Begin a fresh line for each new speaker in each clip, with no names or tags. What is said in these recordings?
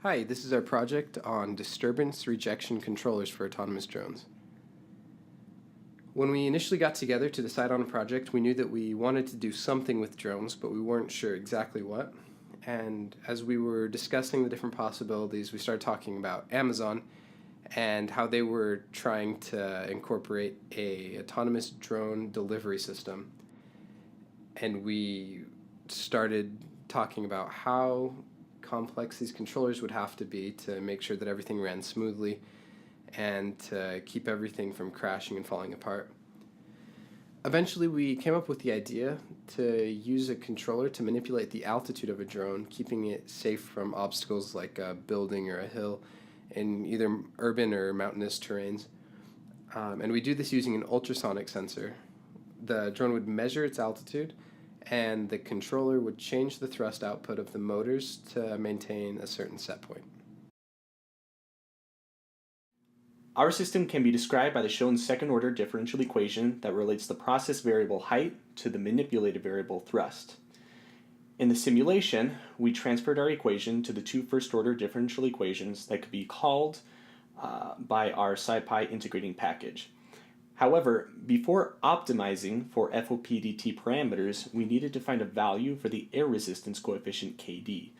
Hi, this is our project on disturbance rejection controllers for autonomous drones. When we initially got together to decide on a project, we knew that we wanted to do something with drones, but we weren't sure exactly what. And as we were discussing the different possibilities, we started talking about Amazon and how they were trying to incorporate a autonomous drone delivery system. And we started talking about how complex these controllers would have to be to make sure that everything ran smoothly and to keep everything from crashing and falling apart. Eventually, we came up with the idea to use a controller to manipulate the altitude of a drone, keeping it safe from obstacles like a building or a hill in either urban or mountainous terrains. And we do this using an ultrasonic sensor. The drone would measure its altitude, and the controller would change the thrust output of the motors to maintain a certain set point.
Our system can be described by the shown second-order differential equation that relates the process variable height to the manipulated variable thrust. In the simulation, we transferred our equation to the two first-order differential equations that could be called by our SciPy integrating package. However, before optimizing for FOPDT parameters, we needed to find a value for the air resistance coefficient KD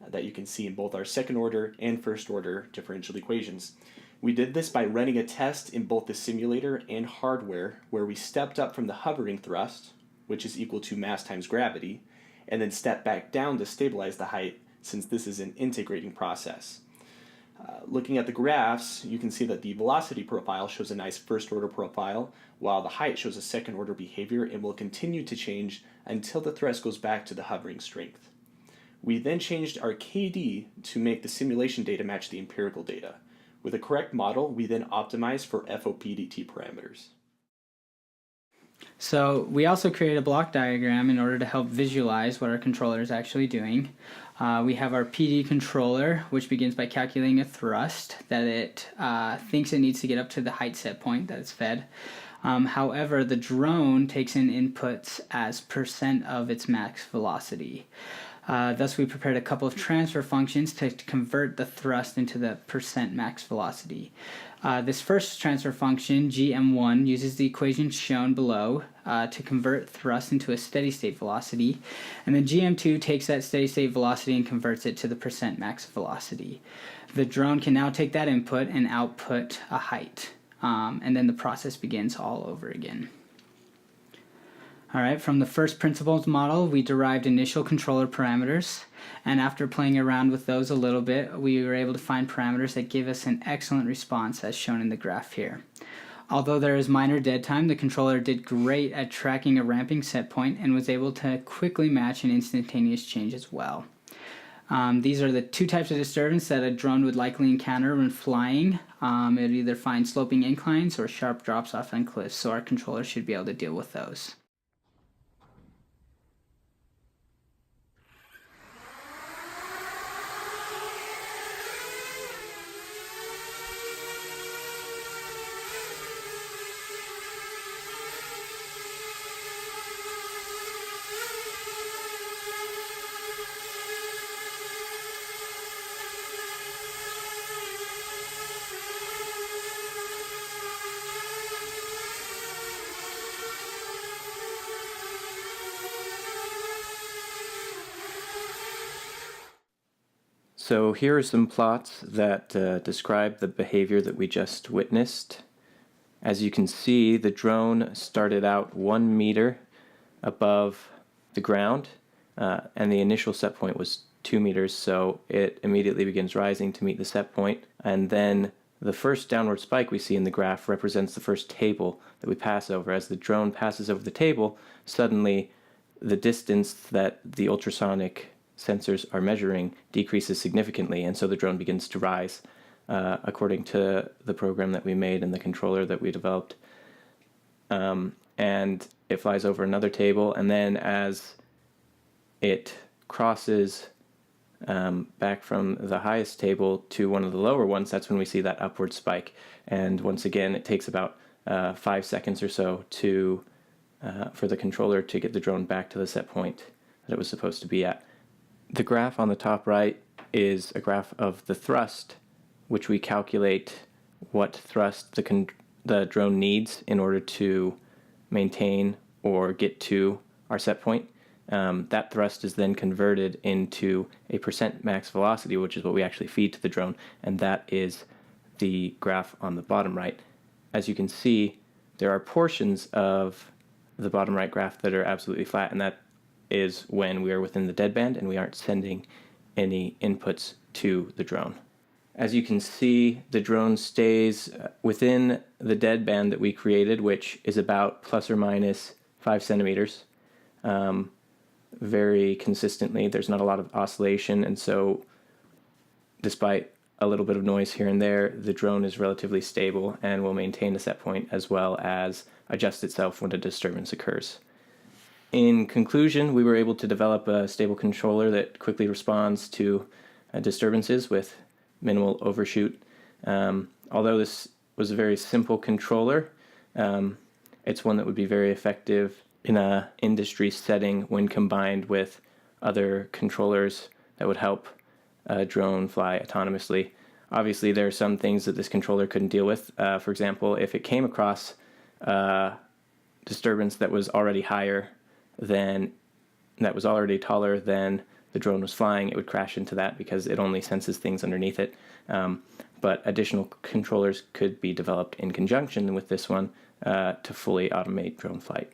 that you can see in both our second-order and first-order differential equations. We did this by running a test in both the simulator and hardware where we stepped up from the hovering thrust, which is equal to mass times gravity, and then stepped back down to stabilize the height since this is an integrating process. Looking at the graphs, you can see that the velocity profile shows a nice first-order profile, while the height shows a second-order behavior and will continue to change until the thrust goes back to the hovering strength. We then changed our KD to make the simulation data match the empirical data. With a correct model, we then optimized for FOPDT parameters.
So we also created a block diagram in order to help visualize what our controller is actually doing. We have our PD controller, which begins by calculating a thrust that it thinks it needs to get up to the height set point that it's fed. However, the drone takes in inputs as % of its max velocity. Thus, we prepared a couple of transfer functions to convert the thrust into the % max velocity. This first transfer function, GM1, uses the equation shown below to convert thrust into a steady state velocity, and then GM2 takes that steady state velocity and converts it to the % max velocity. The drone can now take that input and output a height, and then the process begins all over again. Alright, from the first principles model, we derived initial controller parameters, and after playing around with those a little bit, we were able to find parameters that give us an excellent response as shown in the graph here. Although there is minor dead time, the controller did great at tracking a ramping set point and was able to quickly match an instantaneous change as well. These are the two types of disturbance that a drone would likely encounter when flying. It would either find sloping inclines or sharp drops off on cliffs, so our controller should be able to deal with those.
So here are some plots that describe the behavior that we just witnessed. As you can see, the drone started out 1 meter above the ground, and the initial set point was 2 meters, so it immediately begins rising to meet the set point. And then the first downward spike we see in the graph represents the first table that we pass over. As the drone passes over the table, suddenly the distance that the ultrasonic sensors are measuring decreases significantly, and so the drone begins to rise according to the program that we made and the controller that we developed. And it flies over another table, and then as it crosses back from the highest table to one of the lower ones, that's when we see that upward spike. And once again, it takes about 5 seconds or so for the controller to get the drone back to the set point that it was supposed to be at. The graph on the top right is a graph of the thrust, which we calculate what thrust the drone needs in order to maintain or get to our set point. That thrust is then converted into a percent max velocity, which is what we actually feed to the drone, and that is the graph on the bottom right. As you can see, there are portions of the bottom right graph that are absolutely flat, and that is when we are within the deadband and we aren't sending any inputs to the drone. As you can see, the drone stays within the deadband that we created, which is about plus or minus 5 centimeters, very consistently. There's not a lot of oscillation, and so despite a little bit of noise here and there, the drone is relatively stable and will maintain the set point as well as adjust itself when a disturbance occurs. In conclusion, we were able to develop a stable controller that quickly responds to disturbances with minimal overshoot. Although this was a very simple controller, it's one that would be very effective in an industry setting when combined with other controllers that would help a drone fly autonomously. Obviously, there are some things that this controller couldn't deal with. For example, if it came across a disturbance that was already taller than the drone was flying, it would crash into that because it only senses things underneath it. But additional controllers could be developed in conjunction with this one to fully automate drone flight.